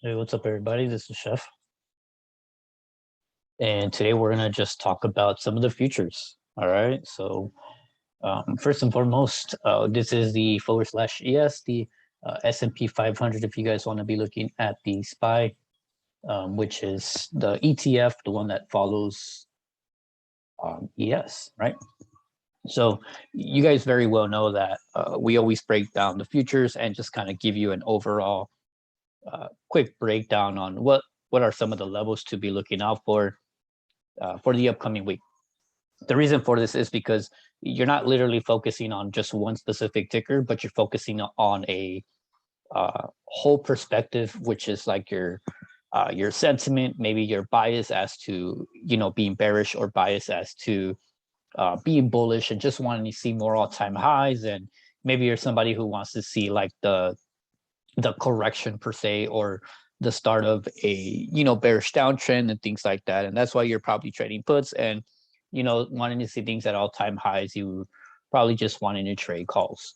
Hey, what's up, everybody? This is Chef, and today we're gonna just talk about some of the futures. All right. So, first and foremost, this is the /ES, the S&P 500. If you guys want to be looking at the SPY, which is the ETF, the one that follows ES, right? So, you guys very well know that we always break down the futures and just kind of give you an overall quick breakdown on what are some of the levels to be looking out for the upcoming week. The reason for this is because you're not literally focusing on just one specific ticker, but you're focusing on a whole perspective, which is like your sentiment, maybe your bias as to being bearish or bias as to being bullish and just wanting to see more all-time highs, and maybe you're somebody who wants to see like the correction per se, or the start of a bearish downtrend and things like that. And that's why you're probably trading puts and wanting to see things at all-time highs. You probably just wanting to trade calls.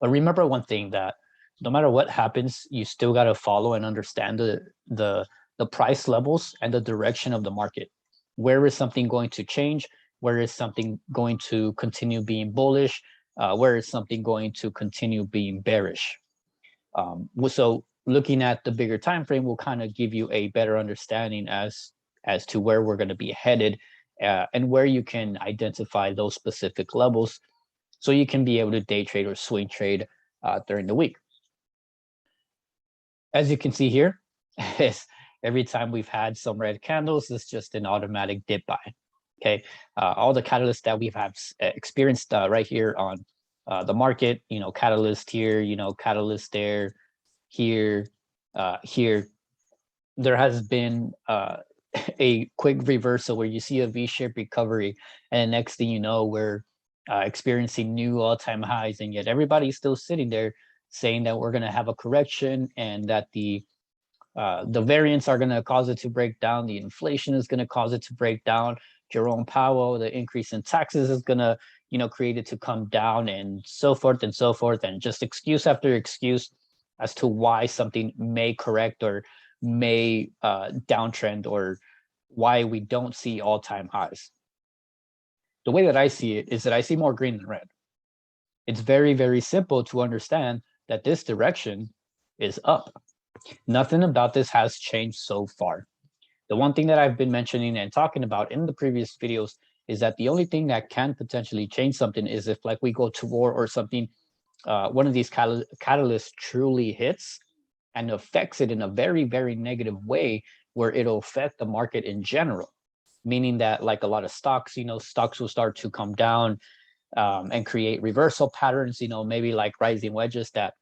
But remember one thing, that no matter what happens, you still got to follow and understand the price levels and the direction of the market. Where is something going to change? Where is something going to continue being bullish? Where is something going to continue being bearish? So looking at the bigger time frame will kind of give you a better understanding as to where we're going to be headed, and where you can identify those specific levels, so you can be able to day trade or swing trade during the week. As you can see here, every time we've had some red candles, it's just an automatic dip buy. Okay, all the catalysts that we've experienced right here on the market, catalyst here, catalyst there, here, here, there has been a quick reversal where you see a V-shaped recovery, and next thing you know, we're experiencing new all-time highs, and yet everybody's still sitting there saying that we're going to have a correction, and that the variants are going to cause it to break down, the inflation is going to cause it to break down, Jerome Powell, the increase in taxes is going to create it to come down, and so forth and so forth, and just excuse after excuse as to why something may correct or may downtrend, or why we don't see all-time highs. The way that I see it is that I see more green than red. It's very, very simple to understand that this direction is up. Nothing about this has changed so far. The one thing that I've been mentioning and talking about in the previous videos is that the only thing that can potentially change something is if, like, we go to war or something, one of these catalysts truly hits and affects it in a very, very negative way, where it'll affect the market in general. Meaning that, like a lot of stocks, stocks will start to come down and create reversal patterns, maybe like rising wedges that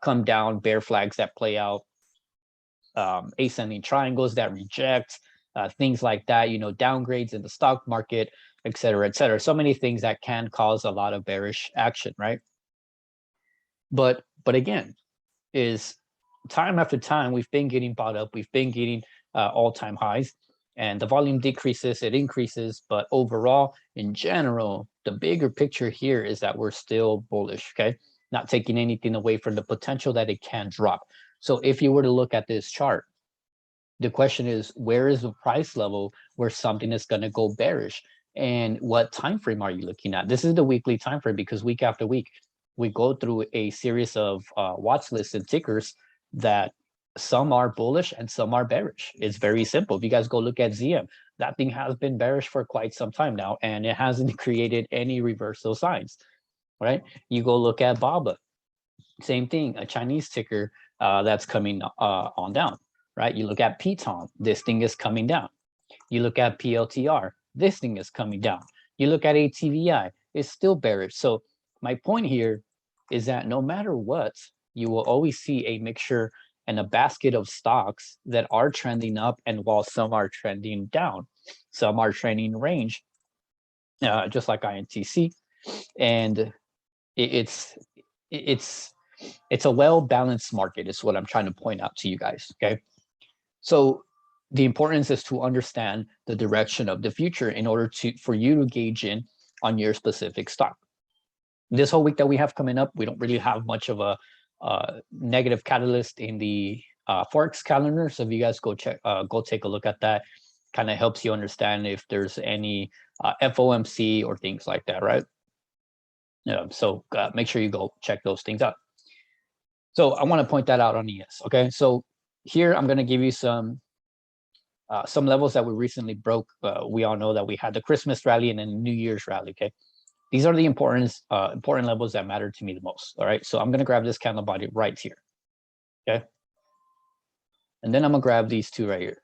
come down, bear flags that play out, ascending triangles that reject, things like that, downgrades in the stock market, et cetera, et cetera. So many things that can cause a lot of bearish action, right? But again, is time after time, we've been getting bought up, we've been getting all-time highs, and the volume decreases, it increases, but overall, in general, the bigger picture here is that we're still bullish, okay? Not taking anything away from the potential that it can drop. So if you were to look at this chart, the question is, where is the price level where something is going to go bearish? And what time frame are you looking at? This is the weekly time frame, because week after week, we go through a series of watch lists and tickers that some are bullish and some are bearish. It's very simple. If you guys go look at ZM, that thing has been bearish for quite some time now, and it hasn't created any reversal signs, right? You go look at BABA, same thing, a Chinese ticker that's coming on down, right? You look at PTON, this thing is coming down. You look at PLTR, this thing is coming down. You look at ATVI, it's still bearish. So my point here is that no matter what, you will always see a mixture and a basket of stocks that are trending up, and while some are trending down, some are trending range, just like INTC. And it's a well-balanced market is what I'm trying to point out to you guys, okay? So the importance is to understand the direction of the future in order for you to gauge in on your specific stock. This whole week that we have coming up, we don't really have much of a negative catalyst in the Forex calendar. So if you guys go take a look at that, kind of helps you understand if there's any FOMC or things like that, right? So make sure you go check those things out. So I want to point that out on ES. Okay, so here I'm going to give you some levels that we recently broke. We all know that we had the Christmas rally and then the New Year's rally. Okay, these are the important levels that matter to me the most. All right, so I'm going to grab this candle body right here. Okay, and then I'm going to grab these two right here.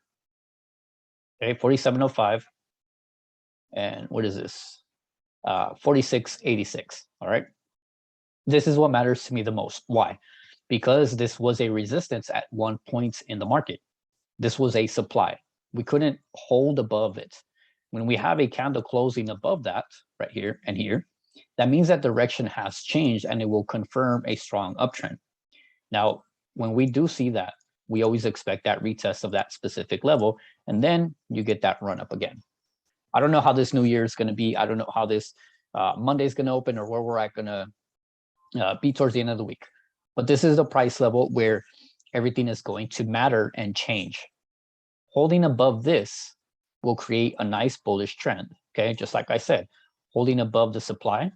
Okay, 47.05 and what is this? 46.86. All right, this is what matters to me the most. Why? Because this was a resistance at one point in the market. This was a supply. We couldn't hold above it. When we have a candle closing above that right here and here, that means that direction has changed and it will confirm a strong uptrend. Now, when we do see that, we always expect that retest of that specific level, and then you get that run up again. I don't know how this New Year is going to be. I don't know how this Monday is going to open or where we're at going to be towards the end of the week. But this is the price level where everything is going to matter and change. Holding above this will create a nice bullish trend. Okay, just like I said, holding above the supply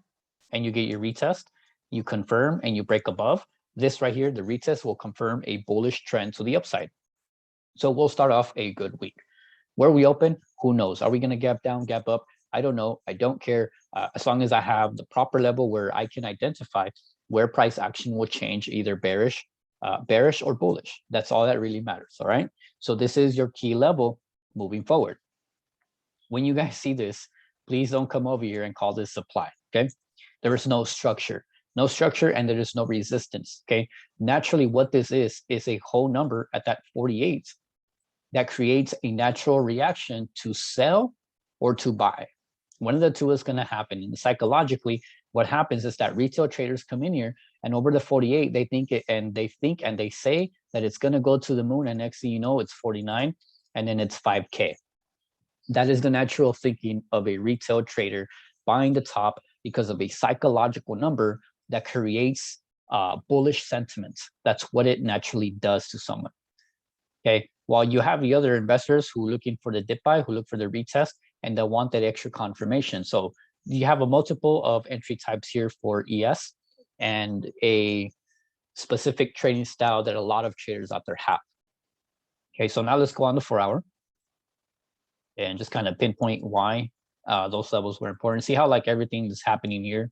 and you get your retest, you confirm and you break above. This right here, the retest will confirm a bullish trend to the upside. So we'll start off a good week. Where we open, who knows? Are we going to gap down, gap up? I don't know. I don't care. As long as I have the proper level where I can identify where price action will change, either bearish or bullish. That's all that really matters. All right. So this is your key level moving forward. When you guys see this, please don't come over here and call this supply. Okay. There is no structure. No structure, and there is no resistance. Okay. Naturally, what this is a whole number at that 48 that creates a natural reaction to sell or to buy. One of the two is going to happen. And psychologically, what happens is that retail traders come in here and over the 48, they think and they say that it's going to go to the moon. And next thing you know, it's 49 and then it's 5K. That is the natural thinking of a retail trader buying the top because of a psychological number that creates bullish sentiment. That's what it naturally does to someone. Okay. While you have the other investors who are looking for the dip buy, who look for the retest, and they want that extra confirmation. So you have a multiple of entry types here for ES and a specific trading style that a lot of traders out there have. Okay, so now let's go on the 4-hour and just kind of pinpoint why those levels were important. See how like everything is happening here.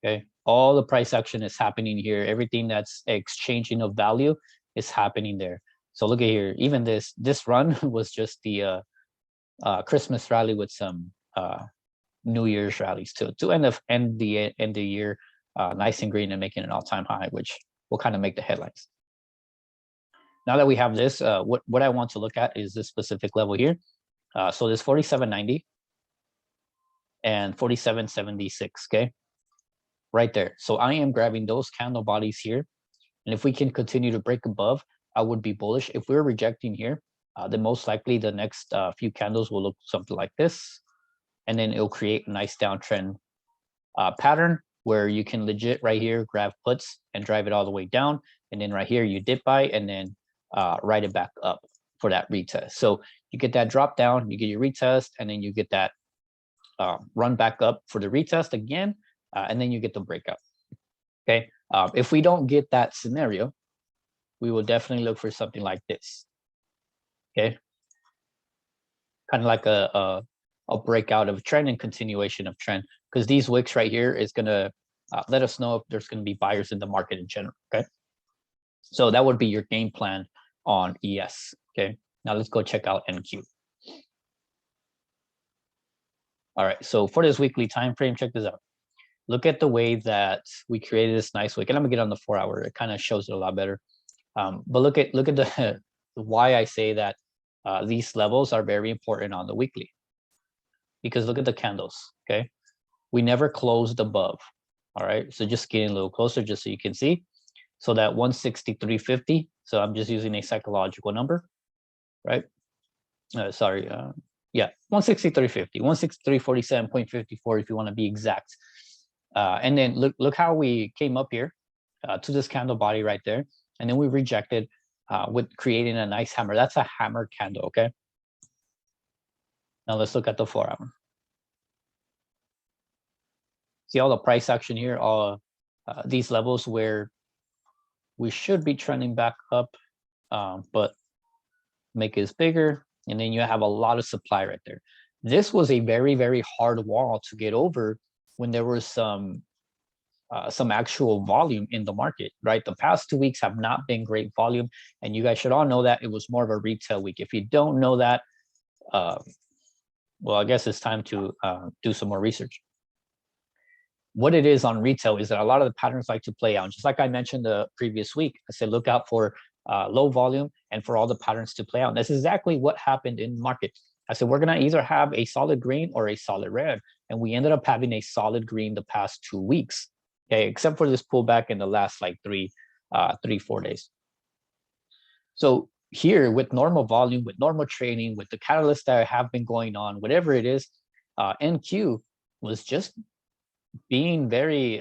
Okay, all the price action is happening here. Everything that's exchanging of value is happening there. So look at here, even this run was just the Christmas rally with some New Year's rallies to end the year nice and green and making an all-time high, which will kind of make the headlines. Now that we have this, what I want to look at is this specific level here. So this 47.90 and 47.76, okay? Right there. So I am grabbing those candle bodies here. And if we can continue to break above, I would be bullish. If we're rejecting here, then most likely the next few candles will look something like this. And then it'll create a nice downtrend pattern where you can legit right here grab puts and drive it all the way down. And then right here you dip buy and then ride it back up for that retest. So you get that drop down, you get your retest, and then you get that run back up for the retest again, and then you get the breakout. Okay. If we don't get that scenario, we will definitely look for something like this. Okay. Kind of like a breakout of trend and continuation of trend, because these wicks right here is going to let us know if there's going to be buyers in the market in general. Okay. So that would be your game plan on ES. Okay. Now let's go check out NQ. All right. So for this weekly time frame, check this out. Look at the way that we created this nice wick, and I'm gonna get on the 4-hour. It kind of shows it a lot better. But look at the why I say that these levels are very important on the weekly, because look at the candles. Okay, we never closed above. All right, so just getting a little closer, just so you can see. So that 163.50. So I'm just using a psychological number, right? Sorry. Yeah, 163.50, 163.47.54 if you want to be exact. And then look how we came up here to this candle body right there. And then we rejected with creating a nice hammer. That's a hammer candle, okay? Now let's look at the 4-hour. See all the price action here, all these levels where we should be trending back up, but make it bigger, and then you have a lot of supply right there. This was a very, very hard wall to get over when there was some actual volume in the market, right? The past 2 weeks have not been great volume, and you guys should all know that it was more of a retail week. If you don't know that, well, I guess it's time to do some more research. What it is on retail is that a lot of the patterns like to play out. Just like I mentioned the previous week, I said look out for low volume and for all the patterns to play out. And that's exactly what happened in the market. I said we're going to either have a solid green or a solid red, and we ended up having a solid green the past 2 weeks. Okay, except for this pullback in the last like 4 days. So here, with normal volume, with normal trading, with the catalysts that have been going on, whatever it is, NQ was just being very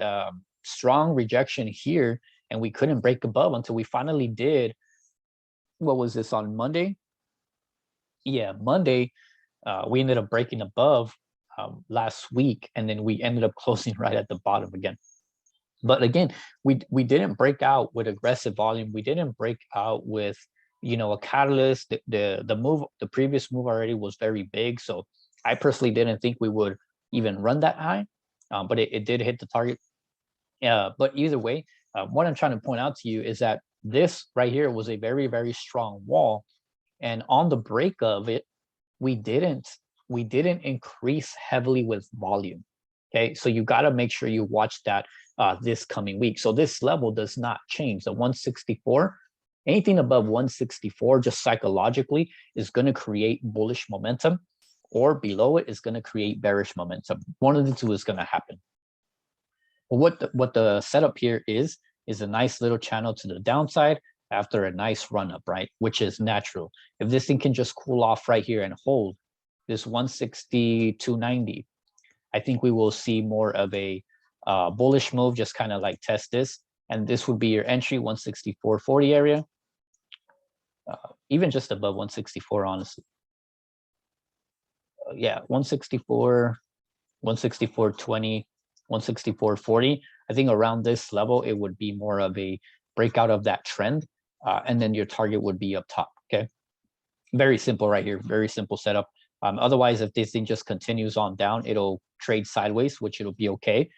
strong rejection here, and we couldn't break above until we finally did. What was this, on Monday? Yeah, Monday, we ended up breaking above last week, and then we ended up closing right at the bottom again. But again, we didn't break out with aggressive volume. We didn't break out with, you know, a catalyst. The previous move already was very big, so I personally didn't think we would even run that high, but it did hit the target. But either way, what I'm trying to point out to you is that this right here was a very, very strong wall, and on the break of it, we didn't increase heavily with volume. Okay, so you got to make sure you watch that this coming week. So this level does not change. The 164, anything above 164, just psychologically is going to create bullish momentum, or below it is going to create bearish momentum. One of the two is going to happen. But what the setup here is a nice little channel to the downside after a nice run up, right? Which is natural. If this thing can just cool off right here and hold this 162.90, I think we will see more of a bullish move, just kind of like test this. And this would be your entry, 164.40 area, even just above 164, honestly. Yeah, 164, 164.20, 164.40. I think around this level, it would be more of a breakout of that trend. And then your target would be up top, okay? Very simple right here, very simple setup. Otherwise, if this thing just continues on down, it'll trade sideways, which it'll be okay.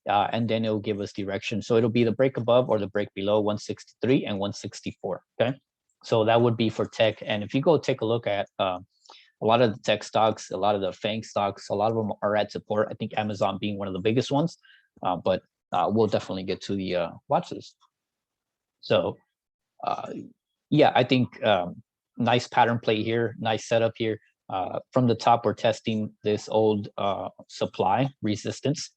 And then it'll give us direction. So it'll be the break above or the break below 163 and 164, okay? So that would be for tech. And if you go take a look at a lot of the tech stocks, a lot of the FANG stocks, a lot of them are at support. I think Amazon being one of the biggest ones, but we'll definitely get to the watch list. So yeah, I think nice pattern play here, nice setup here. From the top, we're testing this old supply resistance.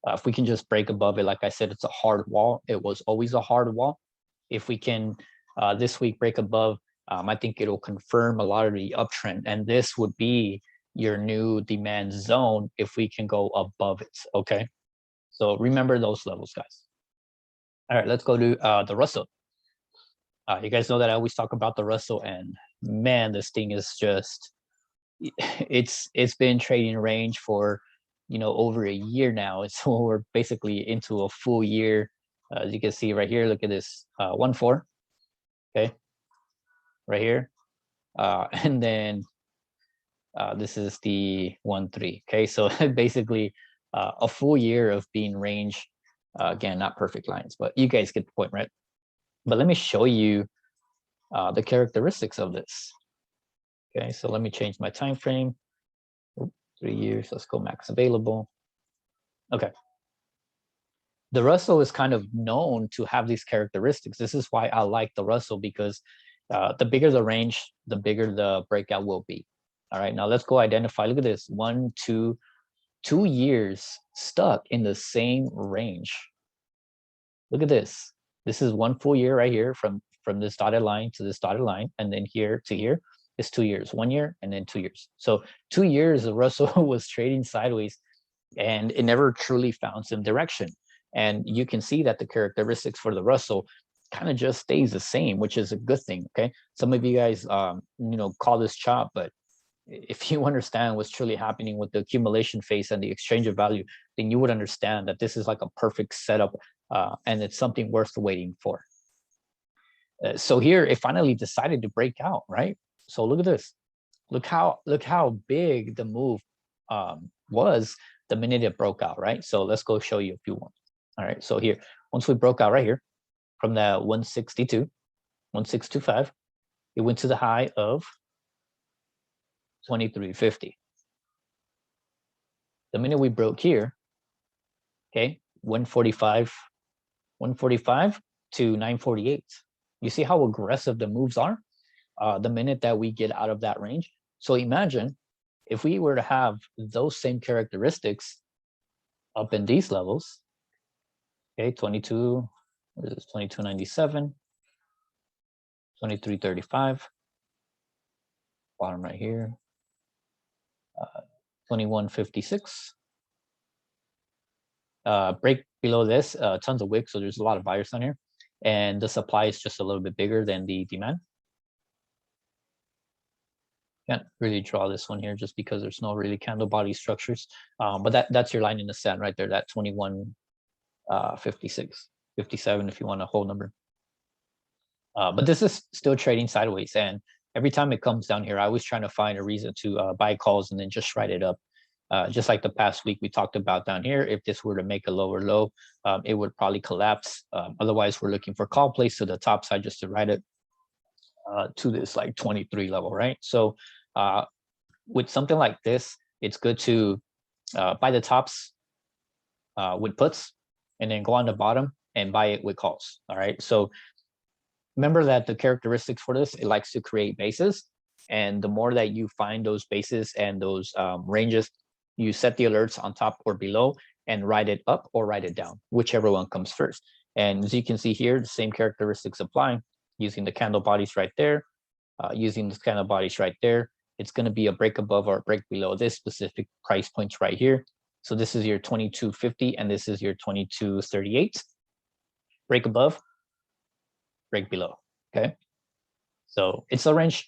If we can just break above it, like I said, it's a hard wall. It was always a hard wall. If we can this week break above, I think it'll confirm a lot of the uptrend, and this would be your new demand zone if we can go above it, okay? So remember those levels, guys. All right, let's go to the Russell. You guys know that I always talk about the Russell, and man, this thing is just, it's been trading range for, you know, over a year now. It's so we're basically into a full year. As you can see right here, look at this 1.4, okay, right here, and then this is the 1.3, okay. So basically a full year of being range. Again, not perfect lines, but you guys get the point, right? But let me show you the characteristics of this. Okay, so let me change my time frame. 3 years. Let's go max available. Okay. The Russell is kind of known to have these characteristics. This is why I like the Russell, because the bigger the range, the bigger the breakout will be. All right, now let's go identify. Look at this, 2 years stuck in the same range. Look at this. This is 1 full year right here, from this dotted line to this dotted line, and then here to here is 2 years, 1 year, and then 2 years. So 2 years, the Russell was trading sideways, and it never truly found some direction. And you can see that the characteristics for the Russell kind of just stays the same, which is a good thing. Okay, some of you guys call this chop, but if you understand what's truly happening with the accumulation phase and the exchange of value, then you would understand that this is like a perfect setup, and it's something worth waiting for. So here it finally decided to break out, right? So look at this. Look how big the move was the minute it broke out, right? So let's go show you if you want. All right, so here, once we broke out right here from the 162, 1625, it went to the high of 2350. The minute we broke here, okay, 145 to 948. You see how aggressive the moves are the minute that we get out of that range. So imagine if we were to have those same characteristics up in these levels, okay, 22, what is this, 2297, 2335, bottom right here, 2156. Break below this, tons of wick, so there's a lot of buyers on here, and the supply is just a little bit bigger than the demand. Can't really draw this one here just because there's no really candle body structures, but that's your line in the sand right there, that 2156, 57 if you want a whole number. But this is still trading sideways, and every time it comes down here, I was trying to find a reason to buy calls and then just write it up. Just like the past week we talked about down here, if this were to make a lower low, it would probably collapse. Otherwise, we're looking for call plays to the top side just to write it to this like 23 level, right? So with something like this, it's good to buy the tops with puts and then go on the bottom and buy it with calls. All right, so remember that the characteristics for this, it likes to create bases, and the more that you find those bases and those ranges, you set the alerts on top or below and write it up or write it down, whichever one comes first. And as you can see here, the same characteristics apply using the candle bodies right there, using the candle bodies right there. It's going to be a break above or a break below this specific price points right here. So this is your 2250 and this is your 2238. Break above, break below. Okay. So it's a range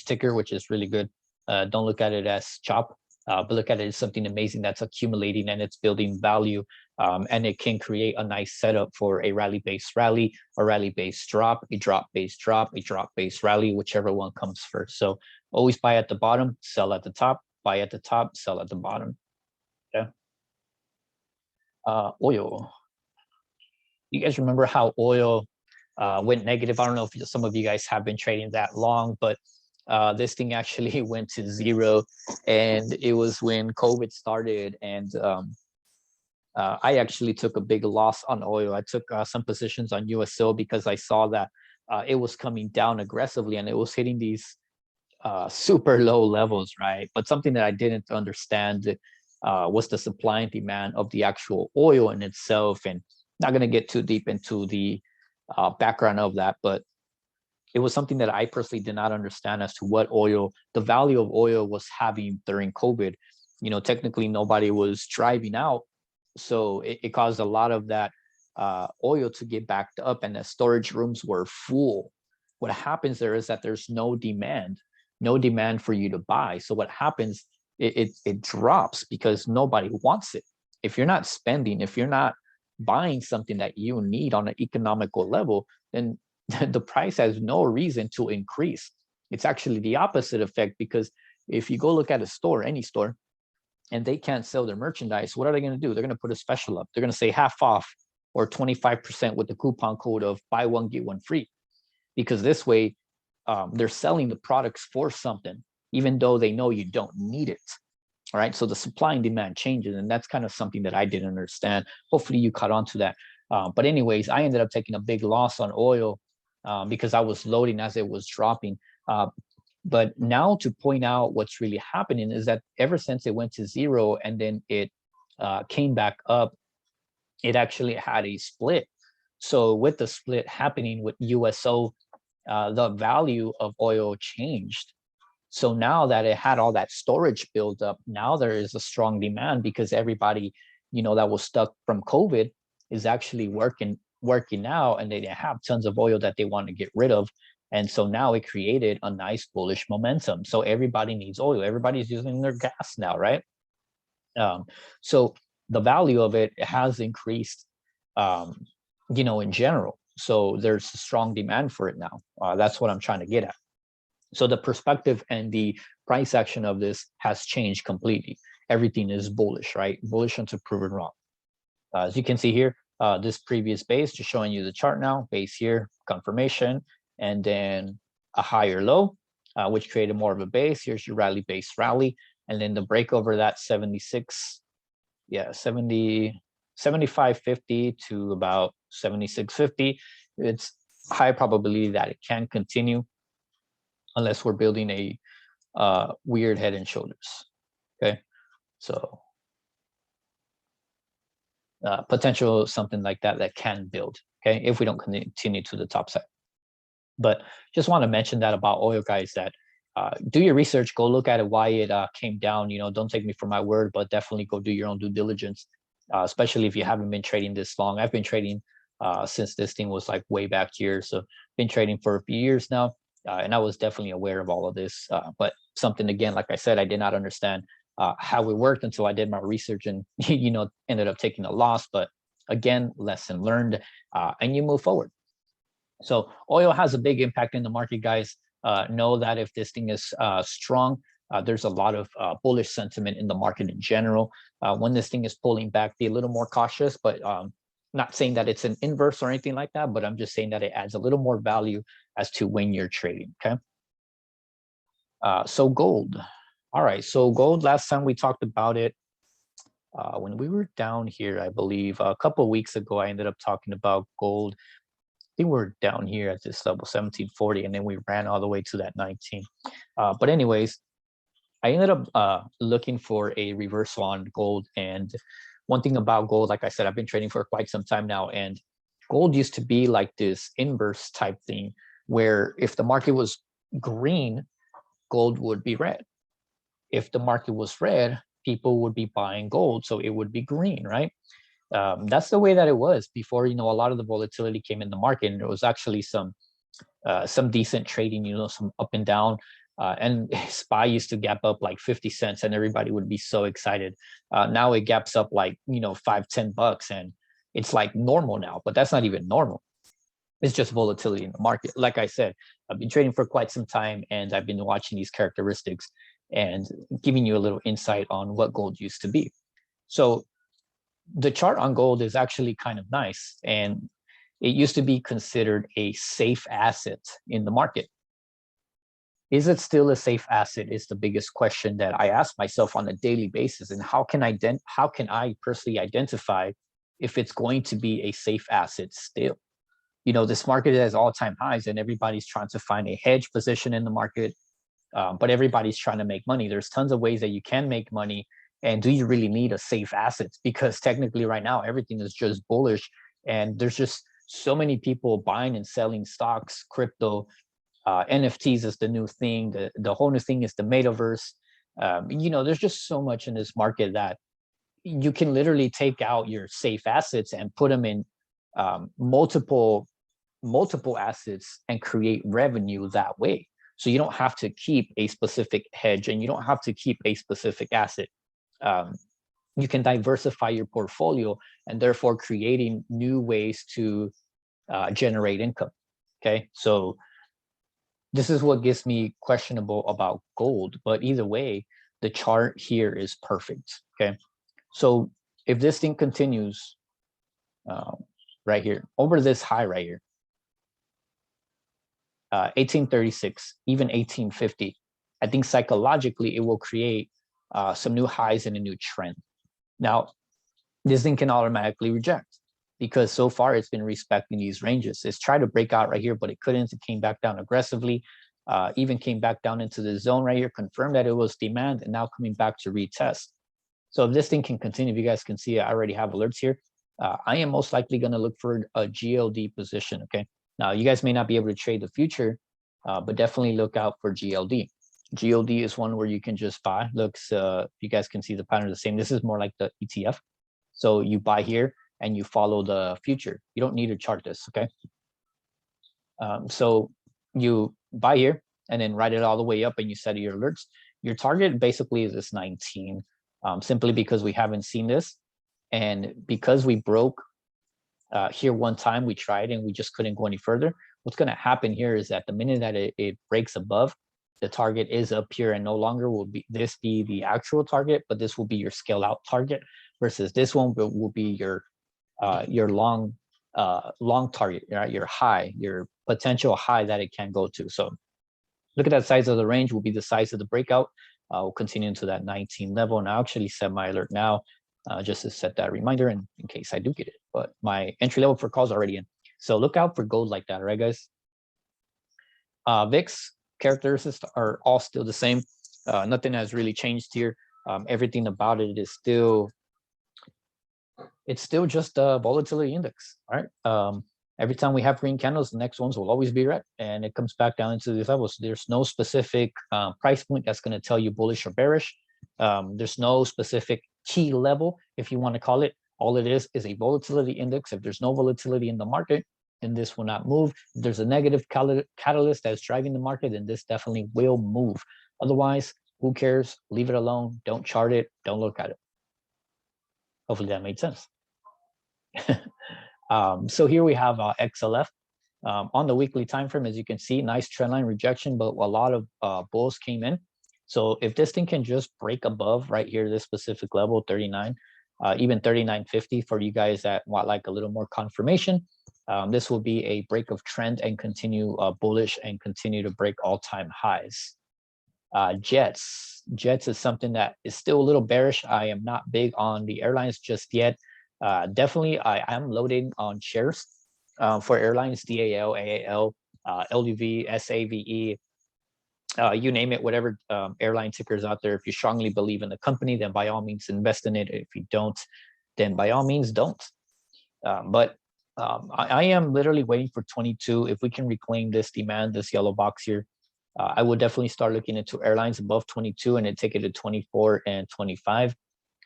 ticker, which is really good. Don't look at it as chop, but look at it as something amazing that's accumulating and it's building value, and it can create a nice setup for a rally-based rally, a rally-based drop, a drop-based drop, a drop-based rally, whichever one comes first. So always buy at the bottom, sell at the top, buy at the top, sell at the bottom. Okay. Oil. You guys remember how oil went negative? I don't know if some of you guys have been trading that long, but this thing actually went to zero, and it was when COVID started, and I actually took a big loss on oil. I took some positions on USO because I saw that it was coming down aggressively and it was hitting these super low levels, right? But something that I didn't understand was the supply and demand of the actual oil in itself, and not going to get too deep into the background of that, but it was something that I personally did not understand as to what oil, the value of oil was having during COVID. You know, technically nobody was driving out, so it caused a lot of that oil to get backed up, and the storage rooms were full. What happens there is that there's no demand for you to buy. So what happens, it drops because nobody wants it. If you're not spending, if you're not buying something that you need on an economical level, then the price has no reason to increase. It's actually the opposite effect, because if you go look at a store, any store, and they can't sell their merchandise, what are they going to do? They're going to put a special up. They're going to say half off or 25% with the coupon code of buy one, get one free. Because this way, they're selling the products for something, even though they know you don't need it. All right, so the supply and demand changes, and that's kind of something that I didn't understand. Hopefully you caught on to that. But anyways, I ended up taking a big loss on oil because I was loading as it was dropping. But now to point out what's really happening is that ever since it went to zero and then it came back up, it actually had a split. So with the split happening with USO, the value of oil changed. So now that it had all that storage build up, now there is a strong demand because everybody, that was stuck from COVID, is actually working out, and they have tons of oil that they want to get rid of. And so now it created a nice bullish momentum. So everybody needs oil. Everybody's using their gas now, right? So the value of it has increased, in general. So there's a strong demand for it now. That's what I'm trying to get at. So the perspective and the price action of this has changed completely. Everything is bullish, right? Bullish until proven wrong. As you can see here, this previous base, just showing you the chart now, base here, confirmation, and then a higher low, which created more of a base. Here's your rally base rally, and then the break over that 76, 75.50 to about 76.50. It's high probability that it can continue unless we're building a weird head and shoulders. Okay, so potential something like that can build. Okay, if we don't continue to the top side. But just want to mention that about oil, guys, that do your research, go look at it, why it came down. Don't take me for my word, but definitely go do your own due diligence, especially if you haven't been trading this long. I've been trading since this thing was like way back here, so been trading for a few years now, and I was definitely aware of all of this, but something, again, like I said, I did not understand how it worked until I did my research, and ended up taking a loss. But again, lesson learned, and you move forward. So oil has a big impact in the market, guys. Know that if this thing is strong, there's a lot of bullish sentiment in the market in general. When this thing is pulling back, be a little more cautious, but not saying that it's an inverse or anything like that, but I'm just saying that it adds a little more value as to when you're trading, okay? So gold. All right, so gold, last time we talked about it, when we were down here, I believe, a couple of weeks ago, I ended up talking about gold. I think we're down here at this level, 1740, and then we ran all the way to that 19. But anyways, I ended up looking for a reversal on gold. And one thing about gold, like I said, I've been trading for quite some time now, and gold used to be like this inverse type thing where if the market was green, gold would be red. If the market was red, people would be buying gold, so it would be green, right? That's the way that it was before, a lot of the volatility came in the market, and there was actually some decent trading, some up and down, and SPY used to gap up like 50 cents and everybody would be so excited. Now it gaps up like, $5-10, and it's like normal now, but that's not even normal. It's just volatility in the market. Like I said, I've been trading for quite some time, and I've been watching these characteristics and giving you a little insight on what gold used to be. So the chart on gold is actually kind of nice, and it used to be considered a safe asset in the market. Is it still a safe asset is the biggest question that I ask myself on a daily basis. And how can I personally identify if it's going to be a safe asset still? This market has all-time highs, and everybody's trying to find a hedge position in the market, but everybody's trying to make money. There's tons of ways that you can make money. And do you really need a safe asset? Because technically right now, everything is just bullish, and there's just so many people buying and selling stocks, crypto, NFTs is the new thing. The whole new thing is the metaverse. There's just so much in this market that you can literally take out your safe assets and put them in multiple assets and create revenue that way. So you don't have to keep a specific hedge, and you don't have to keep a specific asset. You can diversify your portfolio, and therefore creating new ways to generate income. Okay, so this is what gets me questionable about gold, but either way, the chart here is perfect. Okay, so if this thing continues right here over this high right here, 1836, even 1850, I think psychologically it will create some new highs and a new trend. Now, this thing can automatically reject, because so far it's been respecting these ranges. It's tried to break out right here, but it couldn't. It came back down aggressively, even came back down into the zone right here, confirmed that it was demand, and now coming back to retest. So if this thing can continue, if you guys can see, I already have alerts here. I am most likely going to look for a GLD position. Okay, now you guys may not be able to trade the future, but definitely look out for GLD. GLD is one where you can just buy. Looks, you guys can see the pattern the same. This is more like the ETF. So you buy here, and you follow the future. You don't need to chart this, okay? So you buy here and then ride it all the way up and you set your alerts. Your target basically is this 19, simply because we haven't seen this. And because we broke here one time, we tried and we just couldn't go any further. What's going to happen here is that the minute that it breaks above, the target is up here, and no longer will be this be the actual target, but this will be your scale out target, versus this one will be your long target, right? Your high, your potential high that it can go to. So look at that size of the range will be the size of the breakout. We'll continue into that 19 level, and I'll actually set my alert now just to set that reminder in case I do get it. But my entry level for calls already in. So look out for gold like that, all right, guys? VIX characteristics are all still the same. Nothing has really changed here. Everything about it is still, it's still just a volatility index, right? Every time we have green candles, the next ones will always be red, and it comes back down into these levels. There's no specific price point that's going to tell you bullish or bearish. There's no specific key level, if you want to call it. All it is a volatility index. If there's no volatility in the market, then this will not move. If there's a negative catalyst that's driving the market, then this definitely will move. Otherwise, who cares? Leave it alone. Don't chart it. Don't look at it. Hopefully that made sense. So here we have XLF. On the weekly time frame, as you can see, nice trendline rejection, but a lot of bulls came in. So if this thing can just break above right here, this specific level, 39, even 39.50 for you guys that want like a little more confirmation, this will be a break of trend and continue bullish and continue to break all-time highs. Jets is something that is still a little bearish. I am not big on the airlines just yet. Definitely, I am loading on shares for airlines, DAL, AAL, LUV, SAVE, you name it, whatever airline tickers out there. If you strongly believe in the company, then by all means invest in it. If you don't, then by all means don't. But I am literally waiting for 22. If we can reclaim this demand, this yellow box here, I would definitely start looking into airlines above 22 and then take it to 24 and 25.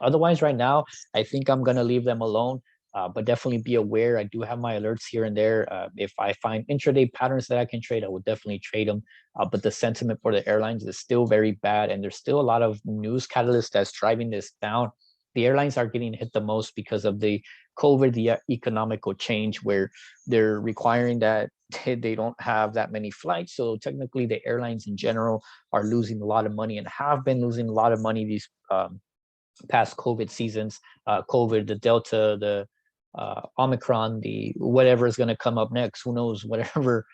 Otherwise, right now, I think I'm going to leave them alone, but definitely be aware. I do have my alerts here and there. If I find intraday patterns that I can trade, I would definitely trade them. But the sentiment for the airlines is still very bad, and there's still a lot of news catalysts that's driving this down. The airlines are getting hit the most because of the COVID, the economical change, where they're requiring that they don't have that many flights. So technically, the airlines in general are losing a lot of money and have been losing a lot of money these past COVID seasons. COVID, the Delta, the Omicron, the whatever is going to come up next. Who knows? Whatever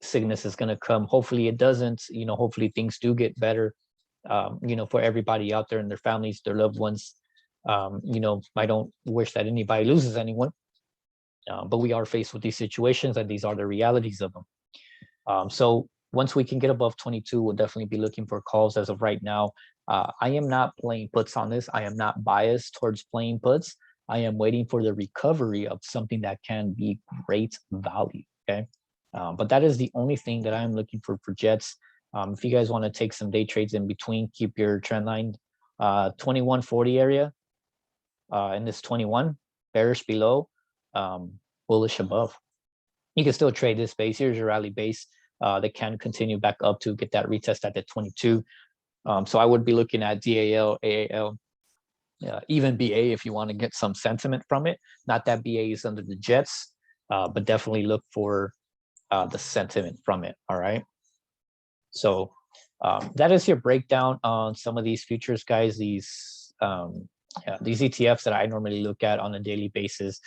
sickness is going to come. Hopefully it doesn't. Hopefully things do get better. For everybody out there and their families, their loved ones. I don't wish that anybody loses anyone, but we are faced with these situations, and these are the realities of them. So once we can get above 22, we'll definitely be looking for calls. As of right now, I am not playing puts on this. I am not biased towards playing puts. I am waiting for the recovery of something that can be great value. Okay, but that is the only thing that I'm looking for Jets. If you guys want to take some day trades in between, keep your trend line 2140 area in this 21, bearish below, bullish above. You can still trade this base. Here's your rally base that can continue back up to get that retest at the 22. So I would be looking at DAL, AAL, even BA if you want to get some sentiment from it. Not that BA is under the Jets, but definitely look for the sentiment from it. All right. So that is your breakdown on some of these futures, guys. These ETFs that I normally look at on a daily basis.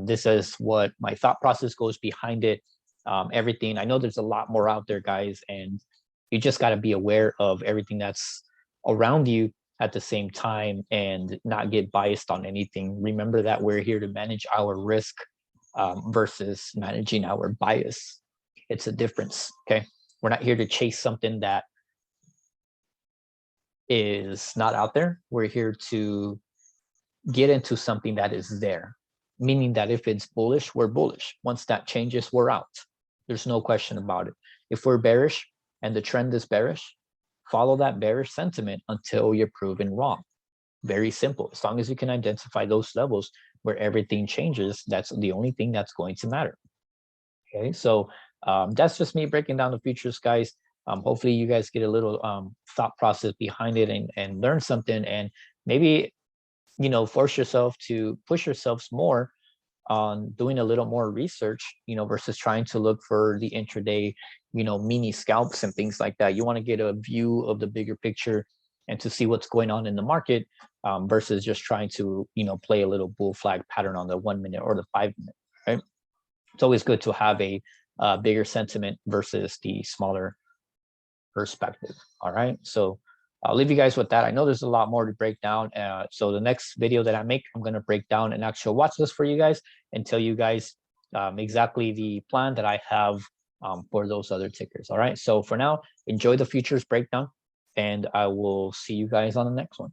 This is what my thought process goes behind it. Everything. I know there's a lot more out there, guys, and you just got to be aware of everything that's around you at the same time and not get biased on anything. Remember that we're here to manage our risk versus managing our bias. It's a difference, okay? We're not here to chase something that is not out there. We're here to get into something that is there, meaning that if it's bullish, we're bullish. Once that changes, we're out. There's no question about it. If we're bearish and the trend is bearish, follow that bearish sentiment until you're proven wrong. Very simple. As long as you can identify those levels, where everything changes, that's the only thing that's going to matter. Okay, so that's just me breaking down the futures, guys. Hopefully you guys get a little thought process behind it and learn something, and maybe, you know, force yourself to push yourselves more on doing a little more research, you know, versus trying to look for the intraday, you know, mini scalps and things like that. You want to get a view of the bigger picture and to see what's going on in the market, versus just trying to, you know, play a little bull flag pattern on the 1 minute or the 5 minute, right? It's always good to have a bigger sentiment versus the smaller perspective. All right, so I'll leave you guys with that. I know there's a lot more to break down. So the next video that I make, I'm going to break down an actual watch list for you guys and tell you guys exactly the plan that I have for those other tickers. All right, so for now, enjoy the futures breakdown, and I will see you guys on the next one.